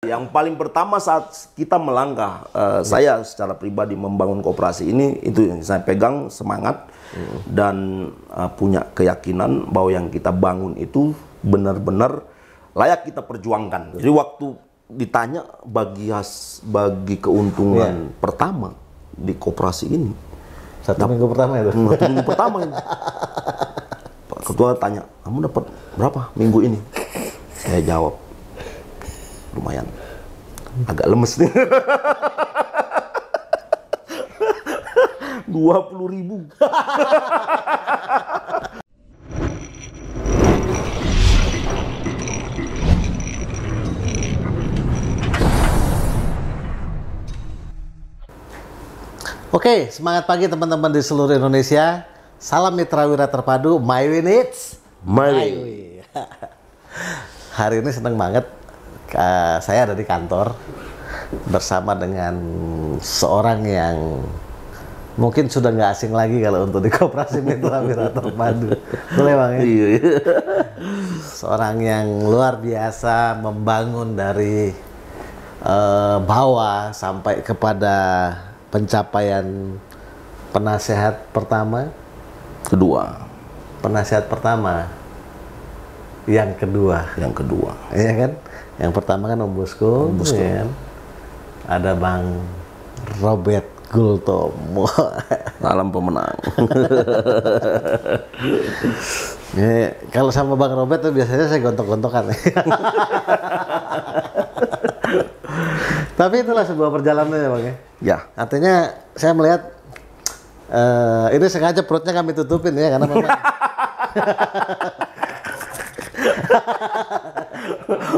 Yang paling pertama saat kita melangkah, saya secara pribadi membangun koperasi ini, itu yang saya pegang semangat dan punya keyakinan bahwa yang kita bangun itu benar-benar layak kita perjuangkan. Jadi waktu ditanya bagi keuntungan pertama di koperasi ini, satu minggu pertama itu. Satu minggu pertama ini. Pak Ketua tanya, kamu dapat berapa minggu ini? Saya jawab, lumayan, agak lemes nih. 20.000. Oke, semangat pagi teman-teman di seluruh Indonesia. Salam Mitra Wira Terpadu, My Win It's My My Way. Hari ini seneng banget, saya ada di kantor bersama dengan seorang yang mungkin sudah nggak asing lagi kalau untuk di Koperasi Mitra Wira Terpadu. Boleh Bang ya? Iya. Seorang yang luar biasa membangun dari bawah sampai kepada pencapaian penasehat pertama, penasehat pertama, yang kedua, iya kan? Yang pertama kan Om Bosco, ya kan? Ada Bang Robert Gultomo, Salam pemenang. Ya, kalau sama Bang Robert tuh biasanya saya gontok-gontokan. Tapi itulah sebuah perjalanan ya Bang ya. Ya. Artinya saya melihat ini sengaja perutnya kami tutupin ya karena memang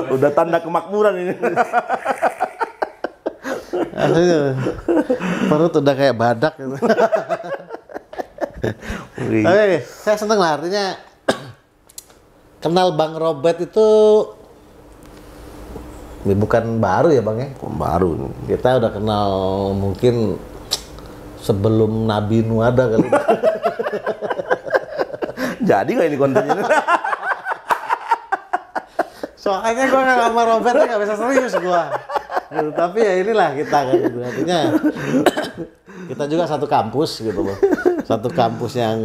Udah tanda kemakmuran ini. Aduh, perut udah kayak badak gitu. Tapi saya seneng lah, artinya kenal Bang Robert itu bukan baru ya Bang ya? Baru. Kita udah kenal mungkin sebelum Nabi Nuh ada kali. Jadi nggak ini kontennya? Soalnya gue sama Robert nggak bisa serius gue. Gitu. Tapi ya inilah kita kan gitu. Artinya kita juga satu kampus gitu loh. Satu kampus yang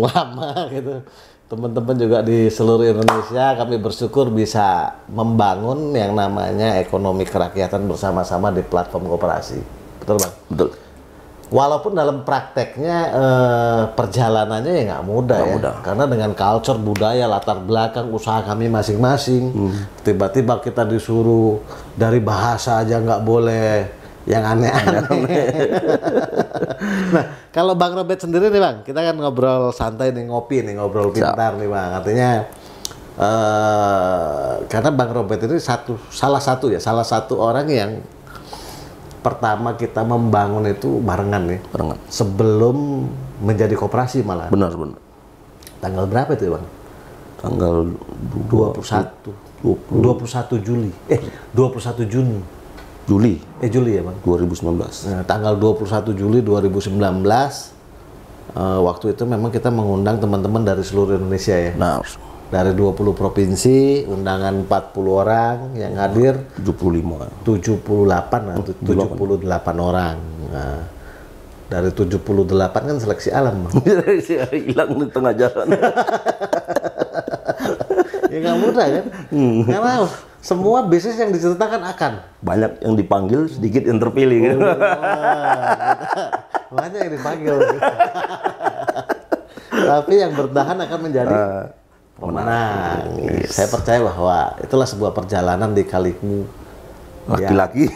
lama gitu. Teman-teman juga di seluruh Indonesia, kami bersyukur bisa membangun yang namanya ekonomi kerakyatan bersama-sama di platform koperasi. Betul Bang? Betul. Walaupun dalam prakteknya perjalanannya ya nggak mudah ya. Karena dengan culture, budaya, latar belakang, usaha kami masing-masing. Tiba-tiba kita disuruh dari bahasa aja nggak boleh yang aneh-aneh. Nah, kalau Bang Robert sendiri nih Bang, kita kan ngobrol santai nih, ngopi nih, ngobrol pintar nih Bang. Artinya karena Bang Robert itu salah satu orang yang pertama kita membangun itu barengan nih. Barengan. Sebelum menjadi koperasi malah. Benar. Tanggal berapa itu Bang? Tanggal 21 Juli. 21 Juni. Juli ya Bang? 2019. Nah, tanggal 21 Juli 2019, waktu itu memang kita mengundang teman-teman dari seluruh Indonesia ya. Nah, dari 20 provinsi, undangan 40 orang yang hadir 78 orang. Nah, dari 78 kan seleksi alam Bang. Hilang di tengah jalan. Ya nggak mudah kan? Karena semua bisnis yang diceritakan akan banyak yang dipanggil, sedikit yang terpilih. Gitu. Banyak yang dipanggil. Tapi yang bertahan akan menjadi pemenang. Yes. Saya percaya bahwa itulah sebuah perjalanan di kalimu laki-laki.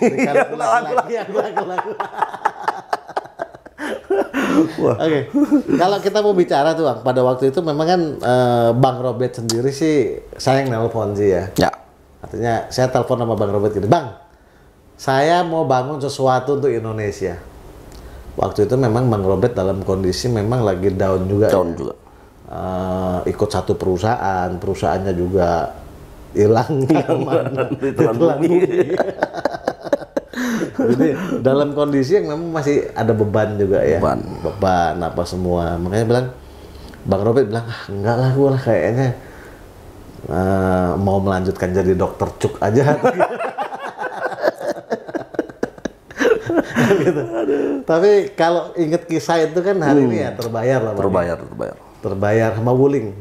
Oke. Kalau kita mau bicara tuh Bang, pada waktu itu memang kan Bang Robert sendiri sih saya yang nelpon sih ya. Ya. Artinya saya telepon sama Bang Robert gini, Bang, saya mau bangun sesuatu untuk Indonesia. Waktu itu memang Bang Robert dalam kondisi memang lagi down juga. Ikut satu perusahaannya juga hilang ditelan bumi. Jadi dalam kondisi yang memang masih ada beban juga ya. Beban apa semua. Makanya Bang Robert bilang, enggak lah gue lah kayaknya mau melanjutkan jadi dokter cuk aja. gitu. Tapi kalau inget kisah itu kan hari ini ya terbayar lah. Terbayar sama Wuling.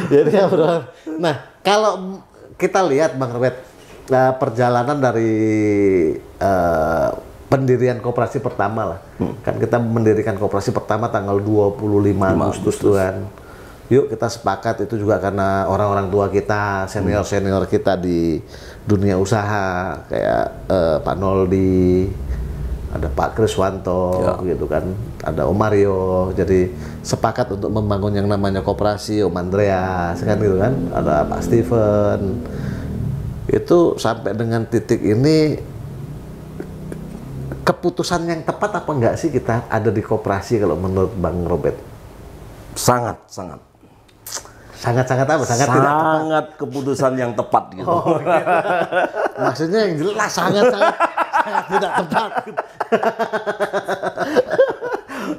Jadi ya bro. Nah kalau kita lihat Bang Robert, perjalanan dari pendirian koperasi pertama lah. Kan kita mendirikan koperasi pertama tanggal 25 Agustus kan. Yuk kita sepakat itu juga karena orang-orang tua kita, senior-senior kita di dunia usaha kayak Pak Noldi, ada Pak Kriswanto gitu kan, ada Om Mario. Jadi sepakat untuk membangun yang namanya koperasi, Om Andreas kan gitu kan, ada Pak Steven. Itu sampai dengan titik ini keputusan yang tepat apa enggak sih kita ada di koperasi kalau menurut Bang Robert? Sangat apa? Sangat tidak tepat. Keputusan yang tepat gitu. Oh, gitu. Maksudnya yang jelas sangat tidak tepat.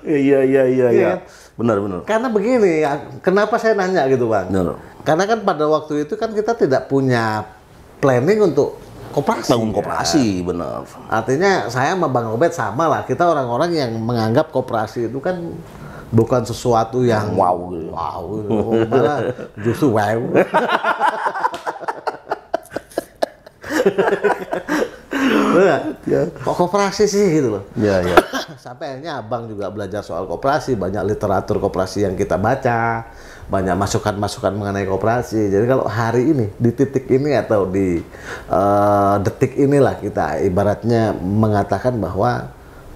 Iya. Benar. Karena begini, kenapa saya nanya gitu Bang? Benar. Karena kan pada waktu itu kan kita tidak punya planning untuk koperasi. Bangun koperasi, benar. Artinya saya sama Bang Robert sama lah. Kita orang-orang yang menganggap koperasi itu kan bukan sesuatu yang wow, malah justru wow. Kok koperasi sih gitu loh. Iya. Sampai akhirnya Abang juga belajar soal koperasi, banyak literatur koperasi yang kita baca, banyak masukan-masukan mengenai koperasi. Jadi kalau hari ini di titik ini atau di detik inilah kita ibaratnya mengatakan bahwa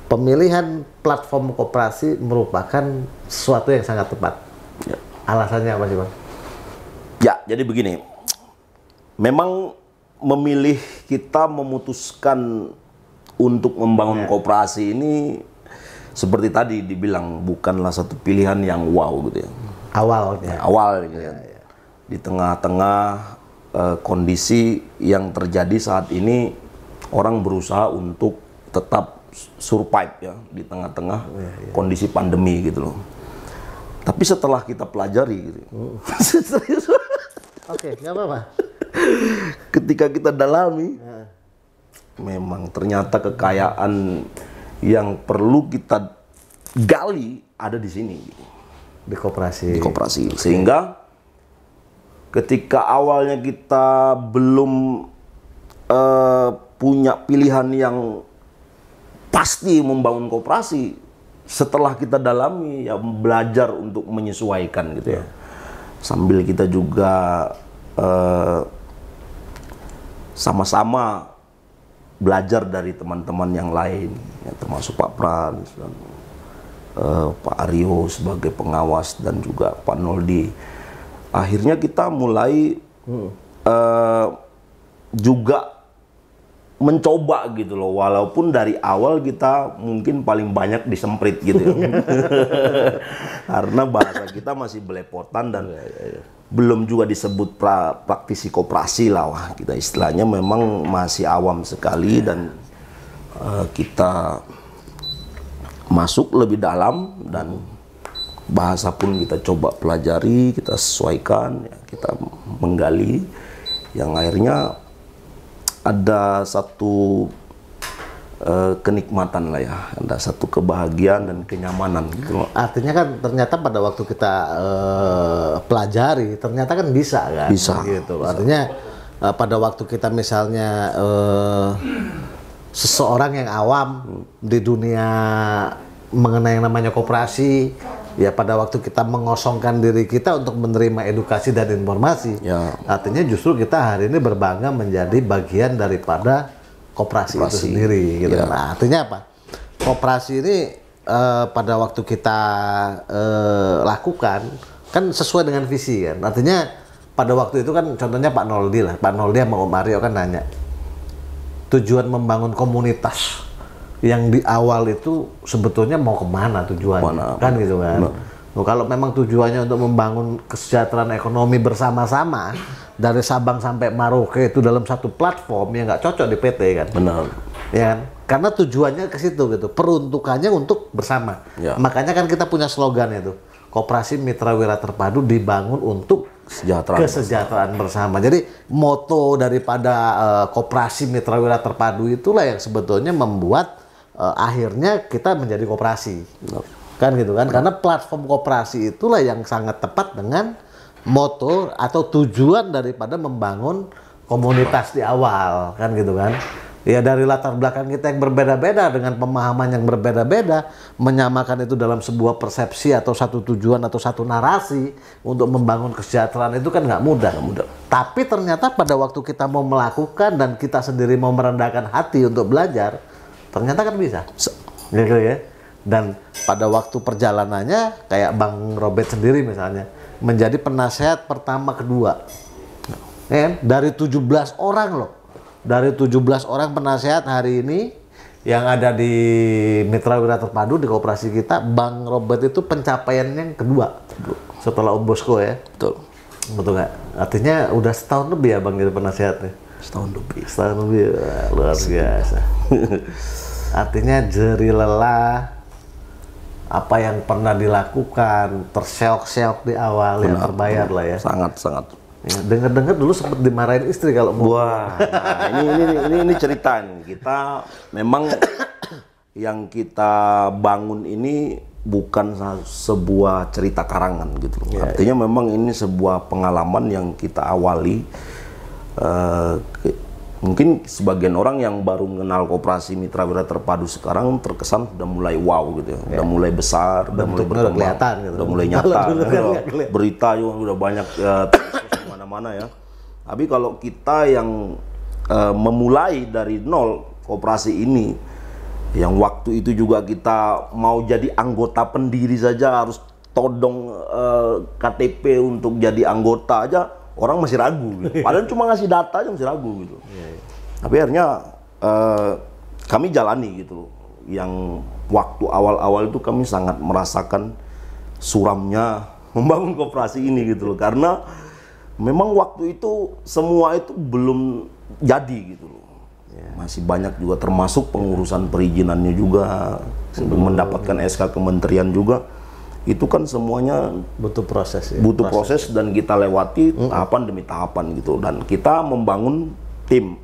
pemilihan platform koperasi merupakan sesuatu yang sangat tepat. Ya. Alasannya apa sih Bang? Ya, jadi begini. Memang memilih kita memutuskan untuk membangun koperasi ini seperti tadi dibilang bukanlah satu pilihan yang wow gitu ya. Awal gitu ya. Di tengah-tengah kondisi yang terjadi saat ini, orang berusaha untuk tetap survive ya di tengah-tengah kondisi pandemi gitu loh. Tapi setelah kita pelajari gitu. Oke, nggak apa-apa. Ketika kita dalami, memang ternyata kekayaan yang perlu kita gali ada di sini. Di koperasi. Sehingga ketika awalnya kita belum punya pilihan yang pasti membangun koperasi, setelah kita dalami ya belajar untuk menyesuaikan gitu ya. Sambil kita juga sama-sama belajar dari teman-teman yang lain, ya, termasuk Pak Frans dan Pak Aryo sebagai pengawas dan juga Pak Noldi. Akhirnya kita mulai juga mencoba gitu loh, walaupun dari awal kita mungkin paling banyak disemprit gitu ya. Karena bahasa kita masih belepotan dan belum juga disebut praktisi koperasi lah, wah kita istilahnya memang masih awam sekali dan kita masuk lebih dalam dan bahasa pun kita coba pelajari, kita sesuaikan, ya, kita menggali, yang akhirnya ada satu kenikmatan lah ya, ada satu kebahagiaan dan kenyamanan gitu. Artinya kan ternyata pada waktu kita pelajari, ternyata kan bisa kan? Bisa. Gitu. Artinya pada waktu kita misalnya seseorang yang awam di dunia mengenai yang namanya koperasi, ya pada waktu kita mengosongkan diri kita untuk menerima edukasi dan informasi, ya. Artinya justru kita hari ini berbangga menjadi bagian daripada koperasi itu sendiri gitu. Ya. Nah, artinya apa? Koperasi ini pada waktu kita lakukan kan sesuai dengan visi kan. Artinya pada waktu itu kan contohnya Pak Noldi lah, Pak Noldi sama Om Mario kan nanya tujuan membangun komunitas yang di awal itu sebetulnya mau kemana tujuannya, kan gitu kan. Nah, kalau memang tujuannya untuk membangun kesejahteraan ekonomi bersama-sama dari Sabang sampai Merauke itu dalam satu platform yang nggak cocok di PT kan. Benar. Ya kan? Karena tujuannya ke situ gitu, peruntukannya untuk bersama. Ya. Makanya kan kita punya slogan itu, Koperasi Mitra Wira Terpadu dibangun untuk kesejahteraan bersama. Jadi moto daripada koperasi Mitra Wira Terpadu itulah yang sebetulnya membuat akhirnya kita menjadi koperasi. Kan gitu kan? Karena platform koperasi itulah yang sangat tepat dengan moto atau tujuan daripada membangun komunitas di awal, kan gitu kan? Ya dari latar belakang kita yang berbeda-beda dengan pemahaman yang berbeda-beda, menyamakan itu dalam sebuah persepsi atau satu tujuan atau satu narasi untuk membangun kesejahteraan itu kan nggak mudah. Tapi ternyata pada waktu kita mau melakukan dan kita sendiri mau merendahkan hati untuk belajar, ternyata kan bisa. Gitu ya. Dan pada waktu perjalanannya kayak Bang Robert sendiri misalnya menjadi penasehat pertama kedua. Dari 17 orang loh. Dari 17 orang penasehat hari ini yang ada di Mitra Wira Terpadu di koperasi kita, Bang Robert itu pencapaiannya yang kedua setelah Om Bosco ya. Betul. Betul nggak? Artinya udah setahun lebih ya Bang jadi penasehatnya? Setahun lebih. Setahun lebih, wah, luar biasa. Artinya jerih lelah, apa yang pernah dilakukan, terseok-seok di awal yang terbayar lah ya. Sangat-sangat. Ya, dengar-dengar dulu sempat dimarahin istri kalau mau. Wah, nah ini cerita nih. Kita memang yang kita bangun ini bukan sebuah cerita karangan gitu. Artinya memang ini sebuah pengalaman yang kita awali. Mungkin sebagian orang yang baru mengenal koperasi Mitra Wira Terpadu sekarang terkesan sudah mulai wow gitu ya. Udah mulai besar, udah mulai berkembang, kelihatan gitu. udah mulai nyata. Berita juga udah banyak mana ya. Tapi kalau kita yang memulai dari nol koperasi ini, yang waktu itu juga kita mau jadi anggota pendiri saja harus todong KTP untuk jadi anggota aja, orang masih ragu gitu. Padahal cuma ngasih data aja masih ragu gitu. Tapi akhirnya kami jalani gitu. Yang waktu awal-awal itu kami sangat merasakan suramnya membangun koperasi ini gitu loh. Karena memang waktu itu semua itu belum jadi gitu loh. Masih banyak juga termasuk pengurusan perizinannya juga, mendapatkan SK kementerian juga. Itu kan semuanya butuh proses ya. Butuh proses dan kita lewati tahapan demi tahapan gitu. Dan kita membangun tim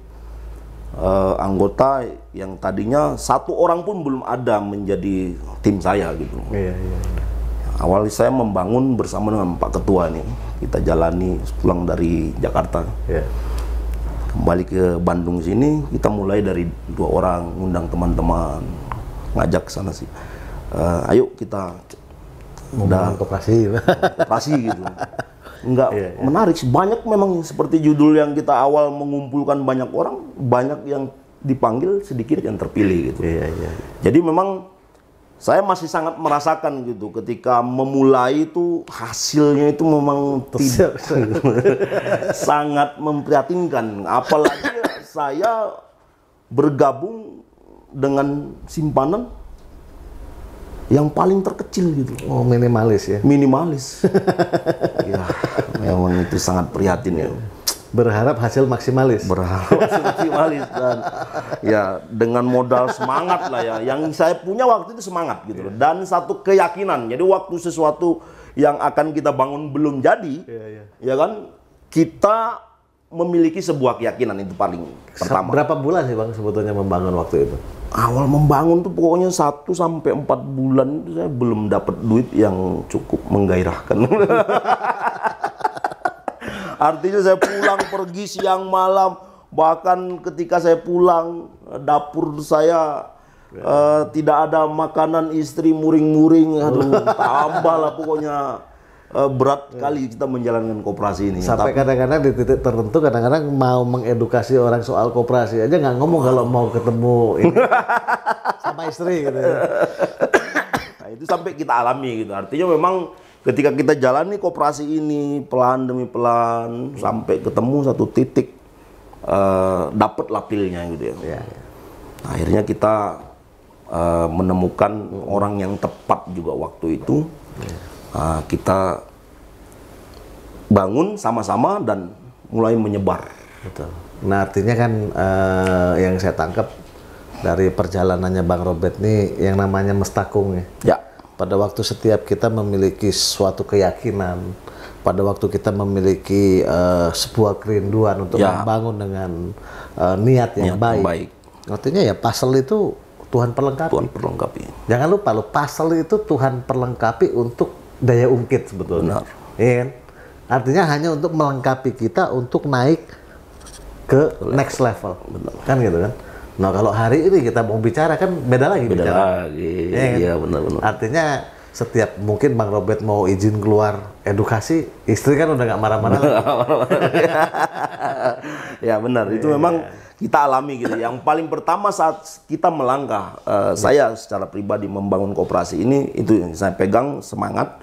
anggota yang tadinya satu orang pun belum ada menjadi tim saya gitu. Awalnya saya membangun bersama dengan Pak Ketua nih. Kita jalani pulang dari Jakarta. Kembali ke Bandung sini, kita mulai dari 2 orang, ngundang teman-teman, ngajak ke sana sih. Ayo kita udah koperasi gitu. Enggak menarik sih. Banyak memang seperti judul yang kita awal mengumpulkan banyak orang, banyak yang dipanggil, sedikit yang terpilih gitu. Jadi memang saya masih sangat merasakan gitu ketika memulai itu hasilnya itu memang tidak sangat memprihatinkan. Apalagi saya bergabung dengan simpanan yang paling terkecil gitu. Oh, minimalis ya? Minimalis. Ya, memang itu sangat prihatin ya. Berharap hasil maksimalis. Berharap hasil maksimalis dan ya dengan modal semangat lah ya. Yang saya punya waktu itu semangat gitu loh. Dan satu keyakinan. Jadi waktu sesuatu yang akan kita bangun belum jadi, ya kan, kita memiliki sebuah keyakinan itu paling pertama. Berapa bulan sih Bang sebetulnya membangun waktu itu? Awal membangun tuh pokoknya 1 sampai 4 bulan itu saya belum dapat duit yang cukup menggairahkan. Artinya saya pulang pergi siang malam, bahkan ketika saya pulang dapur saya tidak ada makanan, istri muring-muring, aduh tambah lah pokoknya berat kali kita menjalankan koperasi ini. Sampai kadang-kadang di titik tertentu kadang-kadang mau mengedukasi orang soal koperasi aja nggak ngomong kalau mau ketemu ini sama istri gitu. Nah, itu sampai kita alami gitu. Artinya memang ketika kita jalani koperasi ini pelan demi pelan sampai ketemu satu titik dapat lapilnya gitu ya. Akhirnya kita menemukan orang yang tepat juga waktu itu. Kita bangun sama-sama dan mulai menyebar. Betul. Nah artinya kan yang saya tangkap dari perjalanannya Bang Robert ini yang namanya mestakung ya. Ya. Pada waktu setiap kita memiliki suatu keyakinan, pada waktu kita memiliki sebuah kerinduan untuk membangun dengan niat yang baik. Artinya ya puzzle itu Tuhan perlengkapi. Tuhan perlengkapi. Jangan lupa lo, puzzle itu Tuhan perlengkapi untuk daya ungkit sebetulnya. Benar. Iya kan? Artinya hanya untuk melengkapi kita untuk naik ke next level. Benar. Kan gitu kan? Nah kalau hari ini kita mau bicara kan beda lagi. Beda bicara. lagi. Ya, kan? Iya benar-benar. Artinya setiap mungkin Bang Robert mau izin keluar edukasi, istri kan udah nggak marah-marah. Ya benar. Itu memang kita alami gitu. Yang paling pertama saat kita melangkah, saya secara pribadi membangun koperasi ini, itu yang saya pegang semangat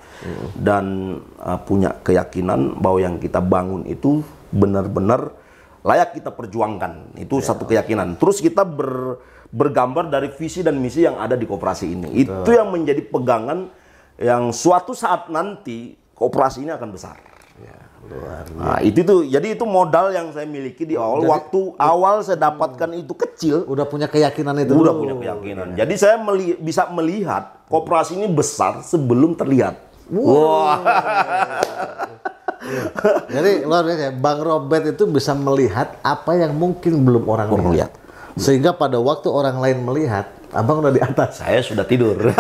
dan punya keyakinan bahwa yang kita bangun itu benar-benar layak kita perjuangkan. Itu satu keyakinan. Terus kita bergambar dari visi dan misi yang ada di koperasi ini. Itu yang menjadi pegangan yang suatu saat nanti koperasi ini akan besar. Ya, luar biasa. Nah, itu tuh. Jadi itu modal yang saya miliki di awal. Jadi, waktu awal saya dapatkan itu kecil. Udah punya keyakinan itu. Udah punya keyakinan. Ya. Jadi saya bisa melihat koperasi ini besar sebelum terlihat. Wah. Jadi luar biasa, Bang Robert itu bisa melihat apa yang mungkin belum orang lihat. Sehingga pada waktu orang lain melihat, abang udah di atas. Saya sudah tidur.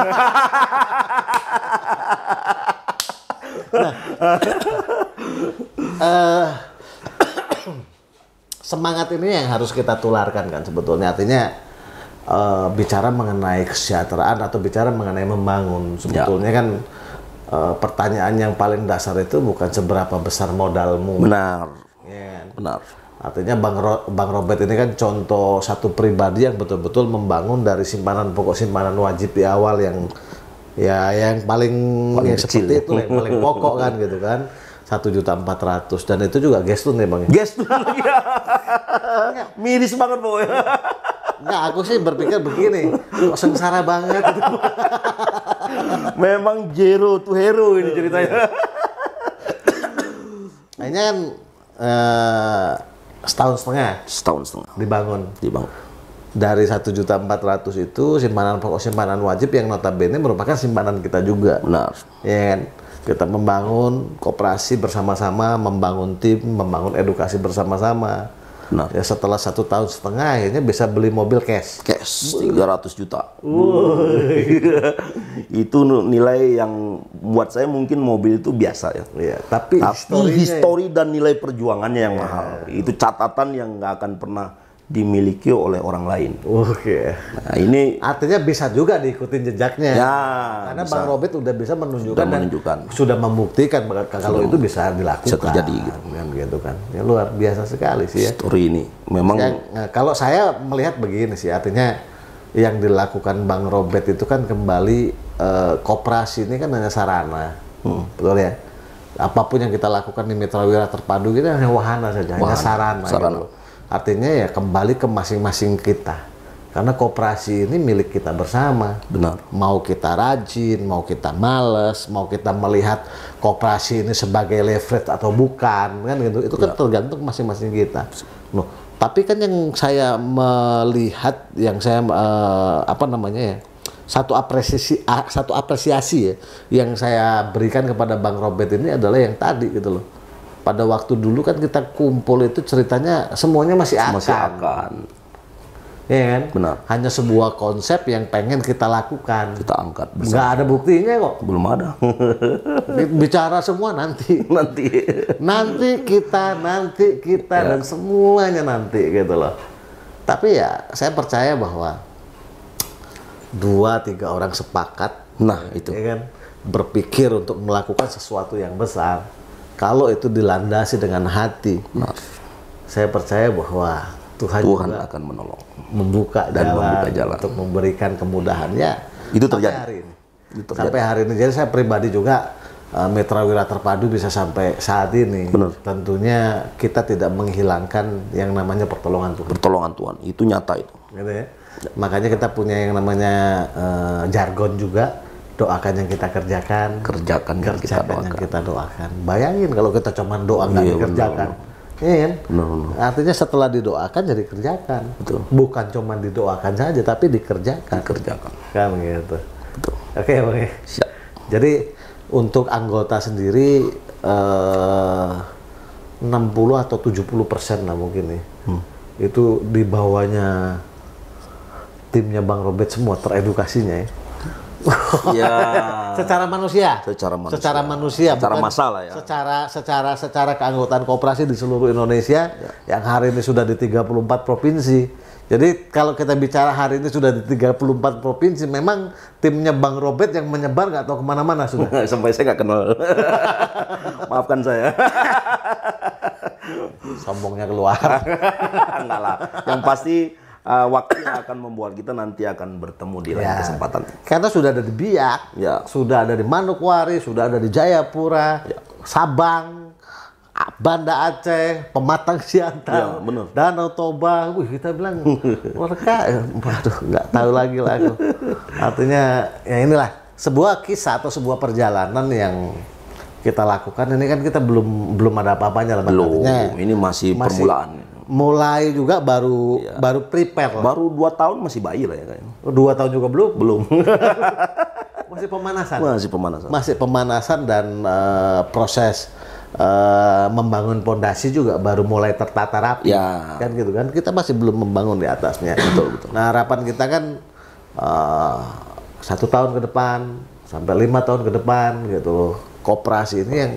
Semangat ini yang harus kita tularkan kan sebetulnya. Artinya bicara mengenai kesejahteraan atau bicara mengenai membangun. Sebetulnya kan pertanyaan yang paling dasar itu bukan seberapa besar modalmu. Benar. Ya. Benar. Artinya Bang Robert ini kan contoh satu pribadi yang betul-betul membangun dari simpanan pokok simpanan wajib di awal yang paling yang kecil. Seperti itu yang paling pokok kan gitu kan. 1.400.000 dan itu juga gestun ya Bang. Gestun ya. Miris banget pokoknya. Enggak, aku sih berpikir begini, kok sengsara banget gitu. Memang zero to hero ini ceritanya. Akhirnya kan setahun setengah dibangun. Dari 1.400.000 itu simpanan pokok simpanan wajib yang notabene merupakan simpanan kita juga. Benar. Ya kan? Kita membangun koperasi bersama-sama, membangun tim, membangun edukasi bersama-sama. Nah, ya setelah 1,5 tahun akhirnya bisa beli mobil cash 300 juta. Itu nilai yang buat saya mungkin mobil itu biasa ya. Ya, tapi histori dan nilai perjuangannya yang mahal. Itu catatan yang nggak akan pernah dimiliki oleh orang lain. Oke. Nah, ini artinya bisa juga diikutin jejaknya. Ya, karena bisa. Bang Robert udah bisa menunjukkan sudah membuktikan kalau itu bisa dilakukan. Bisa terjadi gitu kan. Ya luar biasa sekali sih ya. Story ini memang kalau saya melihat begini sih, artinya yang dilakukan Bang Robert itu kan kembali koperasi ini kan hanya sarana. Betul ya? Apapun yang kita lakukan di Mitra Wira Terpadu itu hanya wahana saja, hanya sarana. Gitu. Artinya ya kembali ke masing-masing kita. Karena koperasi ini milik kita bersama. Benar. Mau kita rajin, mau kita males, mau kita melihat koperasi ini sebagai leverage atau bukan, kan gitu. Itu kan tergantung masing-masing kita. Loh, tapi kan yang saya melihat, yang saya satu apresiasi ya, yang saya berikan kepada Bang Robert ini adalah yang tadi gitu loh. Pada waktu dulu kan kita kumpul itu ceritanya semuanya masih akan. Ya kan? Benar. Hanya sebuah konsep yang pengen kita lakukan. Kita angkat bersama. Nggak ada buktinya kok. Belum ada. Bicara semua nanti. Nanti kita dan semuanya nanti gitu loh. Tapi ya saya percaya bahwa 2-3 orang sepakat. Nah itu. Ya kan? Berpikir untuk melakukan sesuatu yang besar. Kalau itu dilandasi dengan hati, saya percaya bahwa Tuhan juga akan menolong, membuka jalan untuk memberikan kemudahannya. Itu terjadi. Hari ini. Sampai hari ini. Jadi saya pribadi juga Mitra Wira Terpadu bisa sampai saat ini. Benar. Tentunya kita tidak menghilangkan yang namanya pertolongan Tuhan. Pertolongan Tuhan, itu nyata itu. Gitu ya. Makanya kita punya yang namanya jargon juga. Doakan yang kita kerjakan, kerjakan yang kita doakan. Bayangin kalau kita cuma doa nggak dikerjakan, iya kan? Artinya setelah didoakan jadi kerjakan. Betul. Bukan cuma didoakan saja, tapi dikerjakan. Kan gitu. Betul. Oke, Bang. Siap. Jadi untuk anggota sendiri 60 atau 70% lah mungkin nih. Itu di bawahnya timnya Bang Robert semua teredukasinya ya. Ya. Secara manusia. Secara bukan masalah ya. Secara keanggotaan koperasi di seluruh Indonesia yang hari ini sudah di 34 provinsi. Jadi kalau kita bicara hari ini sudah di 34 provinsi, memang timnya Bang Robert yang menyebar nggak tahu kemana-mana sudah. Sampai saya nggak kenal. Maafkan saya. Sombongnya keluar. Enggak lah. Yang pasti waktu yang akan membuat kita nanti akan bertemu di lain kesempatan. Karena sudah ada di Biak, sudah ada di Manokwari, sudah ada di Jayapura, Sabang, Banda Aceh, Pematang Siantar, Danau Toba. Wih, kita bilang mereka, waduh, nggak tahu lagi lah aku. Artinya ya inilah sebuah kisah atau sebuah perjalanan yang kita lakukan. Ini kan kita belum ada apa-apanya lah. Belum, ini masih permulaan. Mulai juga baru prepare lah. Baru 2 tahun masih bayi lah ya kayaknya. 2 tahun juga belum? Belum. Masih pemanasan? Masih pemanasan dan proses membangun pondasi juga baru mulai tertata rapi. Kan gitu kan, kita masih belum membangun di atasnya. Betul. Nah harapan kita kan 1 tahun ke depan, sampai 5 tahun ke depan gitu. Koperasi ini yang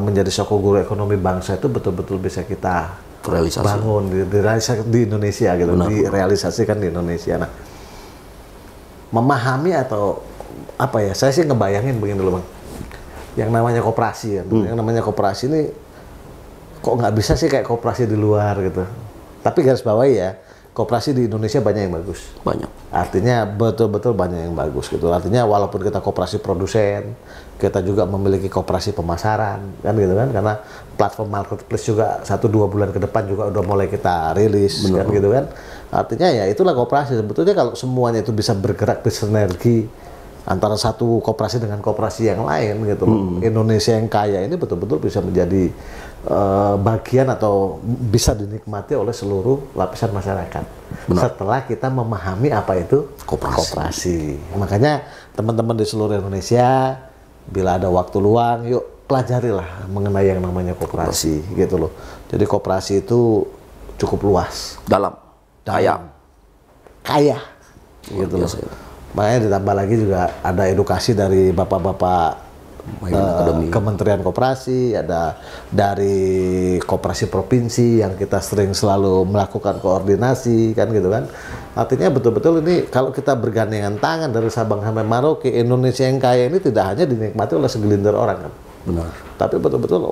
menjadi soko guru ekonomi bangsa itu betul-betul bisa kita bangun, di Indonesia gitu, direalisasikan di Indonesia. Nah, memahami atau apa ya? Saya sih ngebayangin begini dulu Bang. Yang namanya koperasi ya, yang namanya koperasi ini kok nggak bisa sih kayak koperasi di luar gitu. Tapi garis bawahi ya, koperasi di Indonesia banyak yang bagus. Banyak. Artinya betul-betul banyak yang bagus gitu. Artinya walaupun kita koperasi produsen, kita juga memiliki koperasi pemasaran, kan gitu kan? Karena platform marketplace juga 1-2 bulan ke depan juga udah mulai kita rilis, kan gitu kan? Artinya ya itulah koperasi. Sebetulnya kalau semuanya itu bisa bergerak bersinergi antara satu koperasi dengan koperasi yang lain gitu. Indonesia yang kaya ini betul-betul bisa menjadi bagian atau bisa dinikmati oleh seluruh lapisan masyarakat. Setelah kita memahami apa itu koperasi. Makanya teman-teman di seluruh Indonesia, bila ada waktu luang, yuk pelajarilah mengenai yang namanya koperasi gitu loh. Jadi koperasi itu cukup luas, dalam, kaya gitu loh. Makanya ditambah lagi juga ada edukasi dari bapak-bapak Kementerian Koperasi, ada dari Koperasi Provinsi yang kita sering selalu melakukan koordinasi, kan gitu kan. Artinya betul-betul ini kalau kita bergandengan tangan dari Sabang sampai Merauke, Indonesia yang kaya ini tidak hanya dinikmati oleh segelintir orang kan. Benar. Tapi betul-betul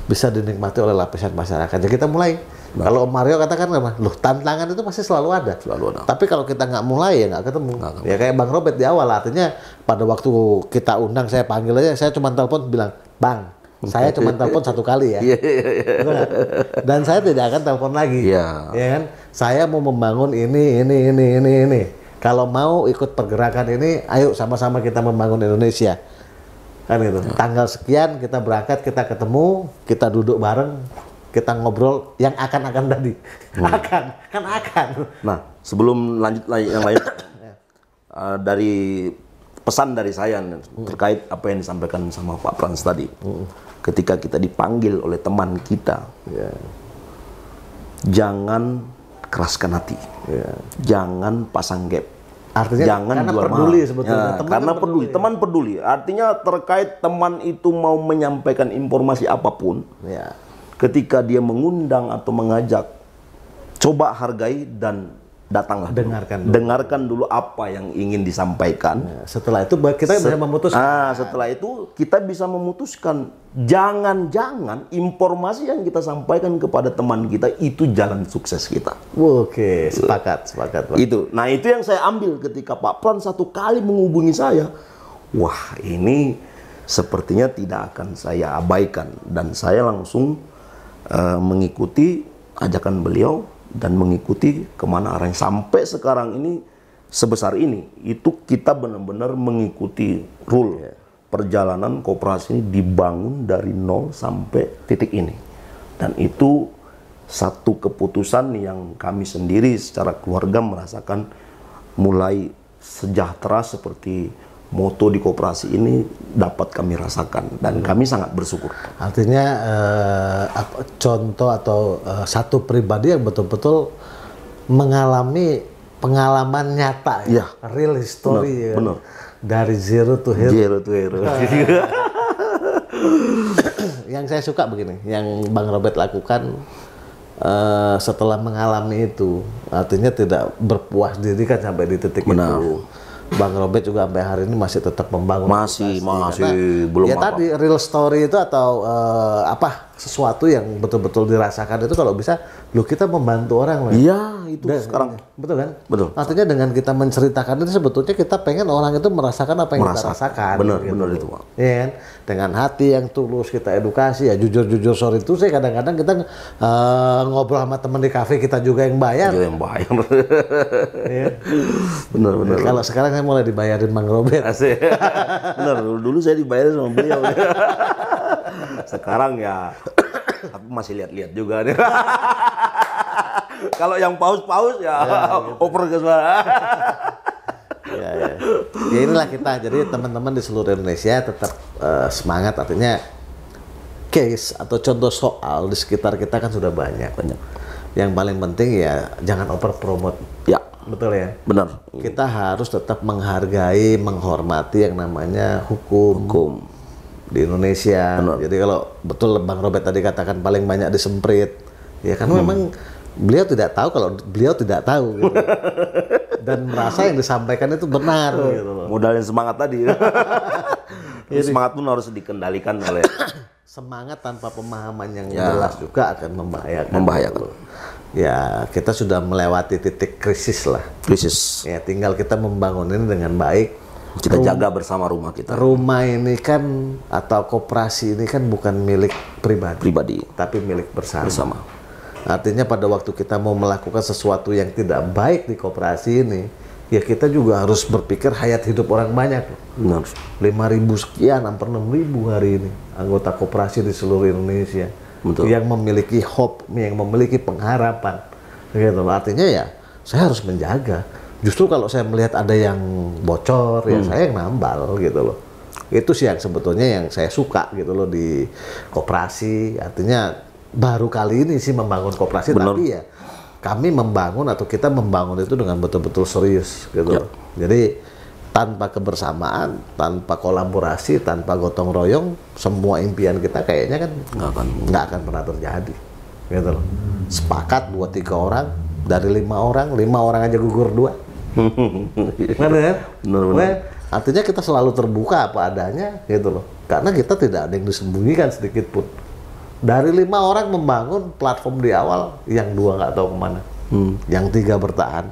bisa dinikmati oleh lapisan masyarakat. Jadi kita mulai. Kalau Mario katakan apa? Loh, tantangan itu pasti selalu ada. Tapi kalau kita nggak mulai ya nggak ketemu. Ya kayak Bang Robert di awal, artinya pada waktu kita undang, saya panggil aja, saya cuma telepon bilang, Bang, saya cuma telepon 1 kali ya. Dan saya tidak akan telepon lagi. Ya kan? Saya mau membangun ini. Kalau mau ikut pergerakan ini, ayo sama-sama kita membangun Indonesia. Kan gitu. Tanggal sekian kita berangkat, kita ketemu, kita duduk bareng, kita ngobrol yang akan tadi. Akan. Nah, sebelum lanjut yang lain, dari pesan dari saya terkait apa yang disampaikan sama Pak Frans tadi. Ketika kita dipanggil oleh teman kita, jangan keraskan hati, jangan pasang gap. Artinya jangan karena jual peduli mahal. sebetulnya. Karena teman peduli. Artinya terkait teman itu mau menyampaikan informasi apapun, ketika dia mengundang atau mengajak, coba hargai dan datanglah. Dengarkan dulu apa yang ingin disampaikan. Setelah itu kita bisa memutuskan. Setelah itu kita bisa memutuskan. Jangan-jangan informasi yang kita sampaikan kepada teman kita itu jalan sukses kita. Oke, sepakat. Itu. Nah, itu yang saya ambil ketika Pak Frans 1 kali menghubungi saya. Wah, ini sepertinya tidak akan saya abaikan, dan saya langsung mengikuti ajakan beliau dan mengikuti kemana arahnya. Sampai sekarang ini sebesar ini, itu kita benar-benar mengikuti rule. Perjalanan koperasi ini dibangun dari 0 sampai titik ini. Dan itu satu keputusan yang kami sendiri secara keluarga merasakan mulai sejahtera seperti moto di koperasi ini dapat kami rasakan dan kami sangat bersyukur. Artinya contoh atau satu pribadi yang betul-betul mengalami pengalaman nyata ya, real history benar. Dari zero to hero. Zero to hero. Yang saya suka begini, yang Bang Robert lakukan setelah mengalami itu, artinya tidak berpuas diri kan sampai di titik itu. Bang Robert juga sampai hari ini masih tetap membangun. Masih belum ya apa. Tadi real story itu atau sesuatu yang betul-betul dirasakan itu kalau bisa, kita membantu orang loh. Iya, itu sekarang. Betul kan? Betul. Artinya dengan kita menceritakan itu sebetulnya kita pengen orang itu merasakan apa yang kita rasakan. Benar, gitu. benar itu, Pak. Iya kan? Dengan hati yang tulus kita edukasi ya, jujur sorry itu saya kadang-kadang kita ngobrol sama teman di kafe kita juga yang bayar. Juga yang bayar. Iya. Benar. Kalau sekarang saya mulai dibayarin Bang Robert. Asik. Benar, dulu saya dibayarin sama beliau. Sekarang ya, tapi masih lihat-lihat juga nih. Kalau yang paus-paus ya, oper ke sana. Ya inilah kita. Jadi teman-teman di seluruh Indonesia tetap semangat. Artinya case atau contoh soal di sekitar kita kan sudah banyak. Yang paling penting ya jangan over promote. Ya. Betul ya? Benar. Kita harus tetap menghargai, menghormati yang namanya hukum di Indonesia. Benar. Jadi kalau betul Bang Robert tadi katakan paling banyak disemprit, ya kan memang beliau tidak tahu kalau beliau tidak tahu gitu. Dan merasa yang disampaikan itu benar gitu loh. Modalin semangat tadi. Semangat pun harus dikendalikan oleh semangat tanpa pemahaman yang jelas juga akan membahayakan. Membahayakan. Ya, kita sudah melewati titik krisis lah. Krisis. Ya, tinggal kita membangun ini dengan baik. Kita jaga bersama rumah kita. Rumah ini kan atau koperasi ini kan bukan milik pribadi, tapi milik bersama. Artinya pada waktu kita mau melakukan sesuatu yang tidak baik di koperasi ini, ya kita juga harus berpikir hayat hidup orang banyak. Benar. 5.000 sekian, hampir 6.000 hari ini anggota koperasi di seluruh Indonesia. Betul. Yang memiliki hope, yang memiliki pengharapan. Gitu. Artinya ya saya harus menjaga. Justru kalau saya melihat ada yang bocor, ya saya yang nambal gitu loh. Itu sih yang sebetulnya yang saya suka gitu loh di koperasi. Artinya baru kali ini sih membangun koperasi, tapi ya kami membangun atau kita membangun itu dengan betul-betul serius gitu loh. Jadi tanpa kebersamaan, tanpa kolaborasi, tanpa gotong royong, semua impian kita kayaknya kan nggak akan pernah terjadi gitu loh. Sepakat 2-3 orang, dari 5 orang aja gugur 2. Benar. Artinya kita selalu terbuka apa adanya gitu loh. Karena kita tidak ada yang disembunyikan sedikit pun. Dari 5 orang membangun platform di awal, yang 2 nggak tahu kemana, yang 3 bertahan.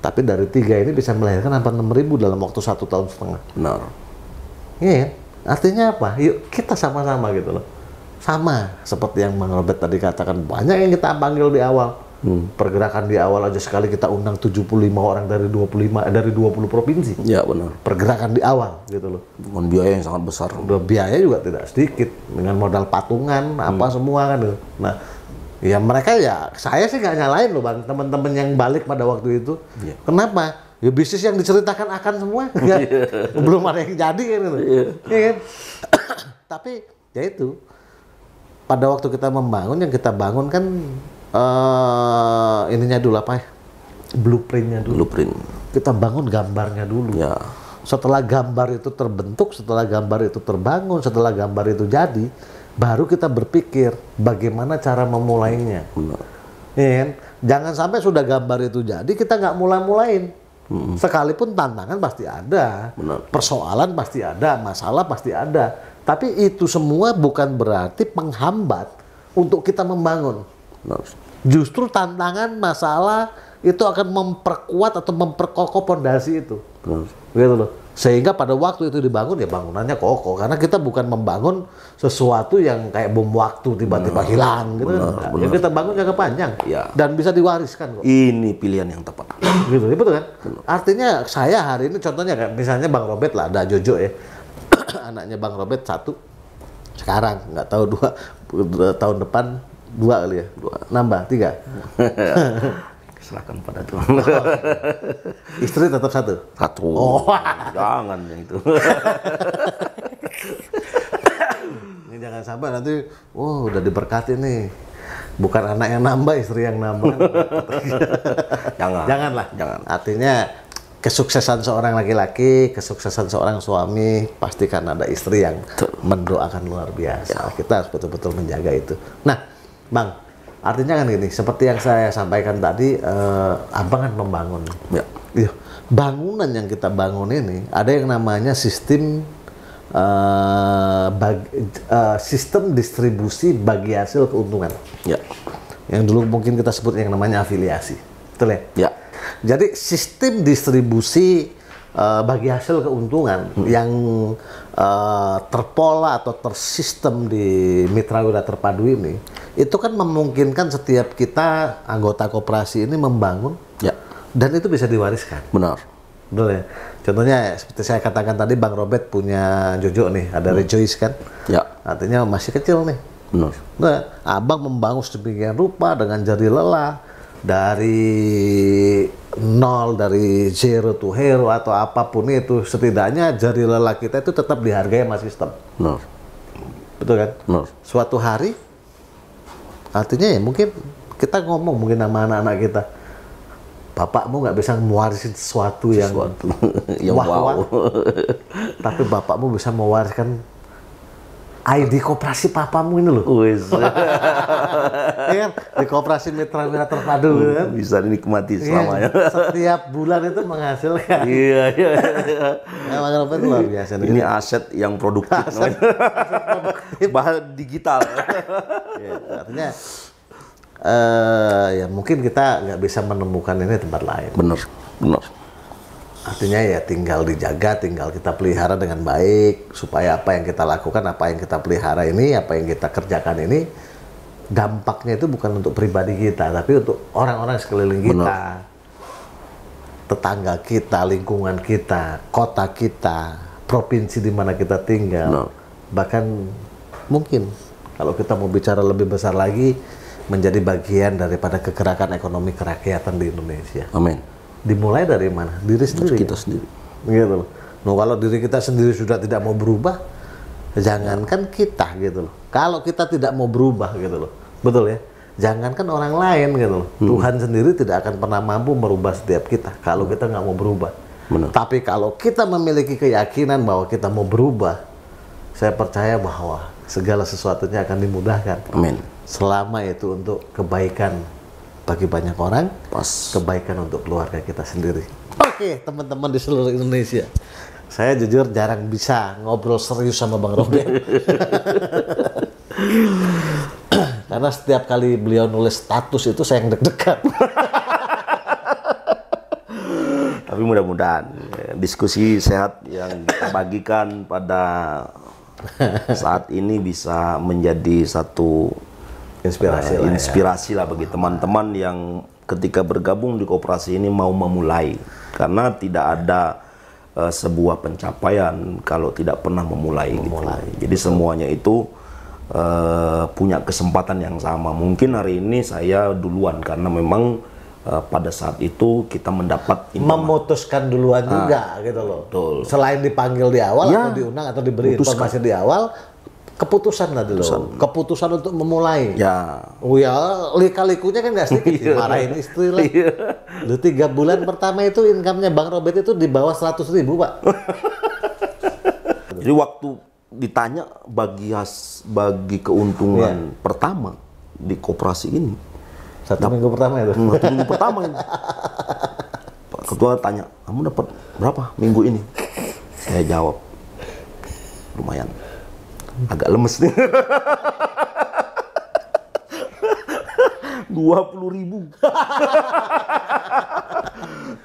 Tapi dari 3 ini bisa melahirkan hampir 6.000 dalam waktu 1,5 tahun. Benar. Iya, artinya apa? Yuk kita sama-sama gitu loh. Sama seperti yang Bang Robert tadi katakan, banyak yang kita panggil di awal. Pergerakan di awal aja sekali kita undang 75 orang dari 20 provinsi. Ya benar. Pergerakan di awal gitu loh. Dengan biaya yang sangat besar. Biaya juga tidak sedikit, dengan modal patungan apa semua kan. Nah, ya mereka ya, saya sih nggak nyalain loh Bang, teman-teman yang balik pada waktu itu. Kenapa? Ya bisnis yang diceritakan akan semua, belum ada yang jadi kan gitu. Ya kan? Tapi ya itu, pada waktu kita membangun, yang kita bangun kan ininya dulu apa ya? Blueprintnya dulu. Blueprint. Kita bangun gambarnya dulu. Ya. Setelah gambar itu terbentuk, setelah gambar itu terbangun, setelah gambar itu jadi, baru kita berpikir bagaimana cara memulainya. Ya kan? Jangan sampai sudah gambar itu jadi kita nggak mulai-mulain. Sekalipun tantangan pasti ada, persoalan pasti ada, masalah pasti ada. Tapi itu semua bukan berarti penghambat untuk kita membangun. Justru tantangan, masalah itu akan memperkuat atau memperkokoh pondasi itu. Gitu loh. Sehingga pada waktu itu dibangun, ya bangunannya kokoh. Karena kita bukan membangun sesuatu yang kayak bom waktu tiba-tiba hilang gitu. Yang kita bangun jangka panjang dan bisa diwariskan kok. Ini pilihan yang tepat. Gitu, betul kan? Artinya saya hari ini contohnya kayak misalnya Bang Robert lah, ada Jojo ya. Anaknya Bang Robert 1. Sekarang nggak tahu 2 tahun depan 2 kali ya. 2. Nambah 3. Serahkan pada Tuhan. Istri tetap satu? Satu. Oh. Jangan yang itu. Ini jangan sampai nanti, udah diberkati nih. Bukan anak yang nambah, istri yang nambah. Janganlah. Jangan. Artinya kesuksesan seorang laki-laki, kesuksesan seorang suami, pastikan ada istri yang mendoakan luar biasa. Ya. Kita harus betul-betul menjaga itu. Nah, Bang, artinya kan gini, seperti yang saya sampaikan tadi, Abang kan membangun. Ya. Bangunan yang kita bangun ini, ada yang namanya sistem sistem distribusi bagi hasil keuntungan. Ya. Yang dulu mungkin kita sebut yang namanya afiliasi. Betul ya? Ya. Jadi sistem distribusi bagi hasil keuntungan yang terpola atau tersistem di Mitra Wira Terpadu ini, itu kan memungkinkan setiap kita anggota koperasi ini membangun, ya, dan itu bisa diwariskan. Benar. Betul ya? Contohnya seperti saya katakan tadi, Bang Robert punya Jojo nih, ada Rejoice kan? Ya. Artinya masih kecil nih. Benar. Nah, Abang membangun sedemikian rupa dengan jari lelah, dari nol, dari zero to hero atau apapun itu, setidaknya jari lelah kita itu tetap dihargai sama sistem. Benar. Betul kan? Benar. Suatu hari, artinya ya mungkin kita ngomong mungkin sama anak-anak kita, bapakmu nggak bisa mewarisin sesuatu yang wah-wah, tapi bapakmu bisa mewariskan ID koperasi papamu ini loh. Ya kan? Di koperasi Mitra Wira Terpadu kan? Bisa dinikmati selamanya. Setiap bulan itu menghasilkan. Iya. Nah, itu luar biasa. Ini aset yang produktif. Aset bahan digital. Ya, artinya ya mungkin kita nggak bisa menemukan ini di tempat lain. Benar. Artinya ya tinggal dijaga, tinggal kita pelihara dengan baik, supaya apa yang kita lakukan, apa yang kita pelihara ini, apa yang kita kerjakan ini, dampaknya itu bukan untuk pribadi kita, tapi untuk orang-orang sekeliling kita. Benar. Tetangga kita, lingkungan kita, kota kita, provinsi di mana kita tinggal. Benar. Bahkan mungkin kalau kita mau bicara lebih besar lagi, menjadi bagian daripada kegerakan ekonomi kerakyatan di Indonesia. Amin. Dimulai dari mana? Diri sendiri. Kita sendiri. Gitu loh. Nah, kalau diri kita sendiri sudah tidak mau berubah, jangankan kita gitu loh. Kalau kita tidak mau berubah gitu loh. Betul ya? Jangankan orang lain gitu loh. Tuhan sendiri tidak akan pernah mampu merubah setiap kita kalau kita nggak mau berubah. Benar. Tapi kalau kita memiliki keyakinan bahwa kita mau berubah, saya percaya bahwa segala sesuatunya akan dimudahkan. Amin. Selama itu untuk kebaikan bagi banyak orang, kebaikan untuk keluarga kita sendiri. Oke, teman-teman di seluruh Indonesia. Saya jujur jarang bisa ngobrol serius sama Bang Robert. Karena setiap kali beliau nulis status itu saya yang deg-degan. Tapi mudah-mudahan diskusi sehat yang kita bagikan pada saat ini bisa menjadi satu inspirasi lah bagi teman-teman yang ketika bergabung di koperasi ini mau memulai, karena tidak ada sebuah pencapaian kalau tidak pernah memulai. Gitu. Jadi semuanya itu punya kesempatan yang sama. Mungkin hari ini saya duluan karena memang pada saat itu kita mendapat memutuskan duluan juga gitu loh. Betul. Selain dipanggil di awal atau diundang atau diberi informasi di awal, keputusan tadi loh. Keputusan untuk memulai. Ya. Oh ya, lika-likunya kan nggak sedikit. Dimarahin istri lah. Lu 3 bulan pertama itu income-nya Bang Robert itu di bawah 100.000, Pak. Jadi waktu ditanya bagi keuntungan pertama di koperasi ini. 1 minggu pertama itu. 1 minggu pertama ini. Pak Ketua tanya, kamu dapat berapa minggu ini? Saya jawab, lumayan. Agak lemes nih. 20.000.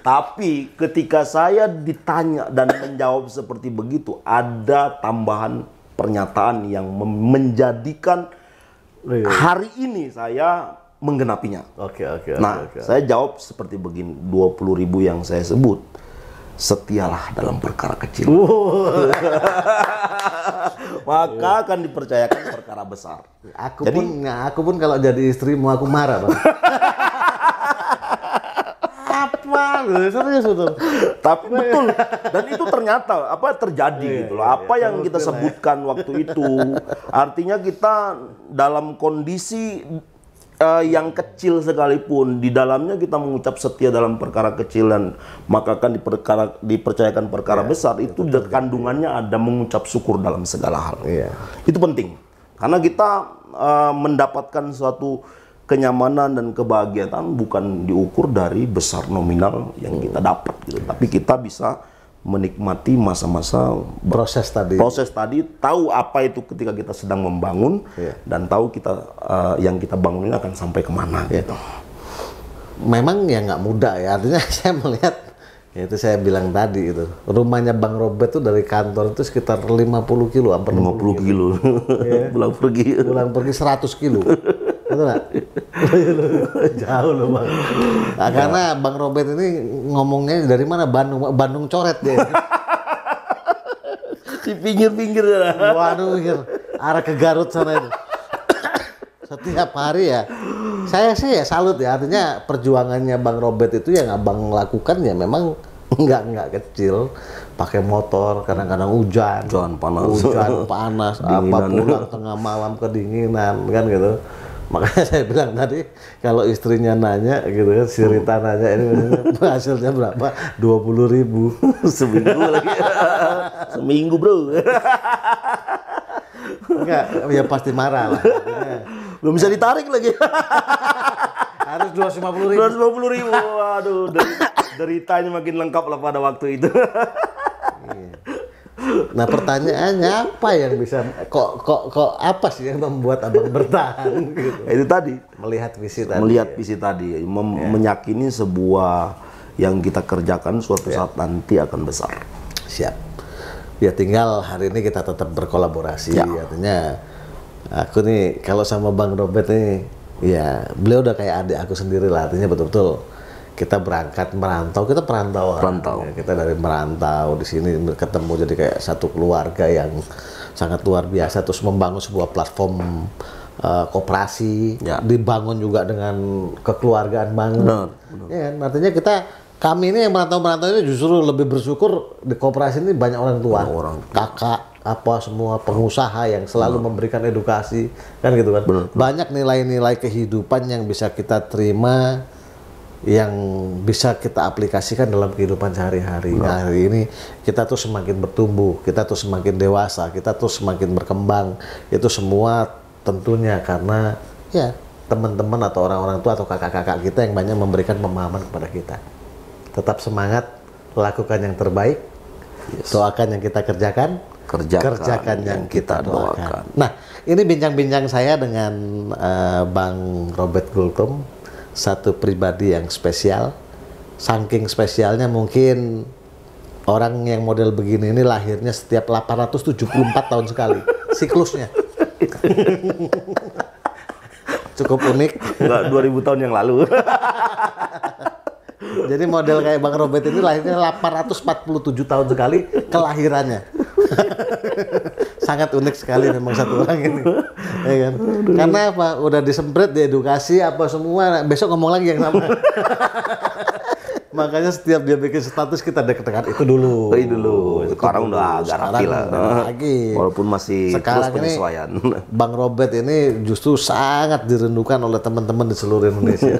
Tapi ketika saya ditanya dan menjawab seperti begitu, ada tambahan pernyataan yang menjadikan hari ini saya menggenapinya. Nah, saya jawab seperti begini, 20.000 yang saya sebut, setialah dalam perkara kecil. Maka akan dipercayakan perkara besar. Aku pun kalau jadi istrimu aku marah, Bang. teman, serius betul. Tapi betul, dan itu ternyata terjadi gitu loh. Apa yang kita sebutkan waktu itu, artinya kita dalam kondisi yang kecil sekalipun, di dalamnya kita mengucap setia dalam perkara kecil dan maka akan dipercayakan perkara besar, itu kandungannya ada mengucap syukur dalam segala hal. Itu penting, karena kita mendapatkan suatu kenyamanan dan kebahagiaan bukan diukur dari besar nominal yang kita dapat gitu, tapi kita bisa menikmati masa-masa proses tadi, tahu apa itu ketika kita sedang membangun, dan tahu kita yang kita bangun ini akan sampai kemana gitu. Memang ya nggak mudah ya, artinya saya melihat, ya itu saya bilang tadi itu, rumahnya Bang Robert itu dari kantor itu sekitar 50 kilo, hampir 50 kilo. Pulang pergi 100 kilo. Betul nggak? Jauh loh Bang. Nah, karena Bang Robert ini ngomongnya dari mana? Bandung coret dia. Di pinggir-pinggir. Waduh, arah ke Garut sana itu. Setiap hari ya. Saya sih ya salut ya, artinya perjuangannya Bang Robert itu yang Abang lakukan ya memang nggak kecil. Pakai motor, kadang-kadang hujan panas, apa pulang tengah malam kedinginan kan gitu. Makanya saya bilang tadi, kalau istrinya nanya gitu kan, si Rita nanya ini hasilnya berapa? 20.000 seminggu lagi. Seminggu bro. Enggak, ya pasti marah lah. Belum bisa ditarik lagi. Harus 250.000. 250.000. Waduh, deritanya makin lengkap lah pada waktu itu. Nah pertanyaannya apa yang bisa kok apa sih yang membuat Abang bertahan gitu? Itu tadi melihat visi tadi, meyakini sebuah yang kita kerjakan suatu saat nanti akan besar. Siap. Ya tinggal hari ini kita tetap berkolaborasi. Artinya aku nih kalau sama Bang Robert nih, ya beliau udah kayak adik aku sendiri lah. Artinya betul-betul kita berangkat merantau, kita perantauan. Ya, kita dari merantau di sini ketemu jadi kayak satu keluarga yang sangat luar biasa, terus membangun sebuah platform koperasi, dibangun juga dengan kekeluargaan banget. Ya, artinya kami ini yang merantau ini justru lebih bersyukur di koperasi ini banyak orang tua, kakak, apa semua pengusaha yang selalu memberikan edukasi, kan gitu kan. Banyak nilai-nilai kehidupan yang bisa kita terima, yang bisa kita aplikasikan dalam kehidupan sehari-hari. Nah, hari ini kita tuh semakin bertumbuh, kita tuh semakin dewasa, kita tuh semakin berkembang. Itu semua tentunya karena ya teman-teman atau orang-orang tua atau kakak-kakak kita yang banyak memberikan pemahaman kepada kita. Tetap semangat, lakukan yang terbaik, doakan yang kita kerjakan, kerjakan yang kita doakan. Nah, ini bincang-bincang saya dengan Bang Robert Gultom, satu pribadi yang spesial. Saking spesialnya mungkin orang yang model begini ini lahirnya setiap 874 tahun sekali siklusnya. Cukup unik. Enggak 2000 tahun yang lalu. Jadi model kayak Bang Robert ini lahirnya 847 tahun sekali kelahirannya. Sangat unik sekali memang satu orang ini, ya kan? Karena apa? Udah disemprit, diedukasi apa semua, besok ngomong lagi yang sama. Makanya setiap dia bikin status kita dekat-dekat itu dulu. Sekarang udah agak rapi lah. Walaupun masih sekarang terus penyesuaian. Bang Robert ini justru sangat dirindukan oleh teman-teman di seluruh Indonesia.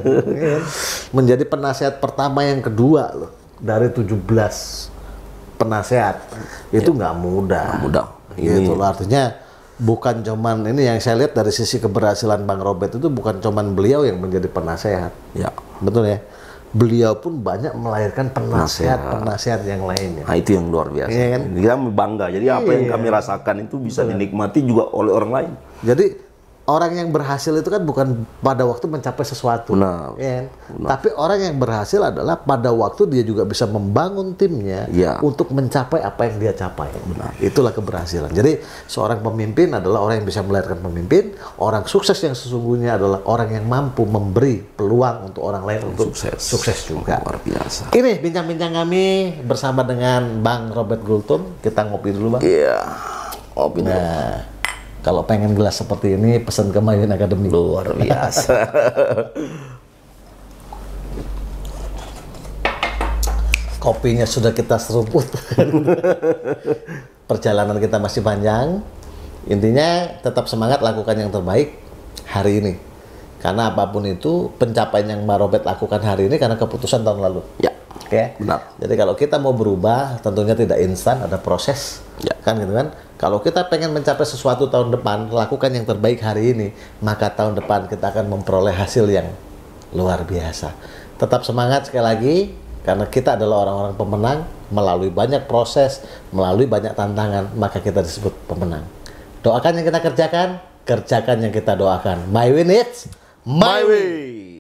Menjadi penasehat pertama yang kedua loh dari 17 penasehat. Itu nggak mudah. Gitu loh, artinya bukan cuman ini yang saya lihat dari sisi keberhasilan Bang Robert itu bukan cuman beliau yang menjadi penasehat. Betul ya. Beliau pun banyak melahirkan penasehat yang lainnya. Nah, itu yang luar biasa. Kan? Kita bangga. Jadi apa yang kami rasakan itu bisa dinikmati juga oleh orang lain. Jadi orang yang berhasil itu kan bukan pada waktu mencapai sesuatu. Tapi orang yang berhasil adalah pada waktu dia juga bisa membangun timnya untuk mencapai apa yang dia capai. Itulah keberhasilan. Jadi seorang pemimpin adalah orang yang bisa melahirkan pemimpin. Orang sukses yang sesungguhnya adalah orang yang mampu memberi peluang untuk orang lain untuk sukses juga. Luar biasa. Ini bincang-bincang kami bersama dengan Bang Robert Gultom. Kita ngopi dulu, Bang. Iya, ngopi dulu. Nah, kalau pengen gelas seperti ini, pesan ke Mayun Academy. Luar biasa. kopinya sudah kita seruput. Perjalanan kita masih panjang. Intinya tetap semangat, lakukan yang terbaik hari ini. Karena apapun itu, pencapaian yang Mbak Robert lakukan hari ini karena keputusan tahun lalu. Ya, Oke. benar. Jadi kalau kita mau berubah, tentunya tidak instan, ada proses. Ya. Kan gitu kan? Kalau kita pengen mencapai sesuatu tahun depan, lakukan yang terbaik hari ini, maka tahun depan kita akan memperoleh hasil yang luar biasa. Tetap semangat sekali lagi, karena kita adalah orang-orang pemenang, melalui banyak proses, melalui banyak tantangan, maka kita disebut pemenang. Doakan yang kita kerjakan, kerjakan yang kita doakan. My win it's My way.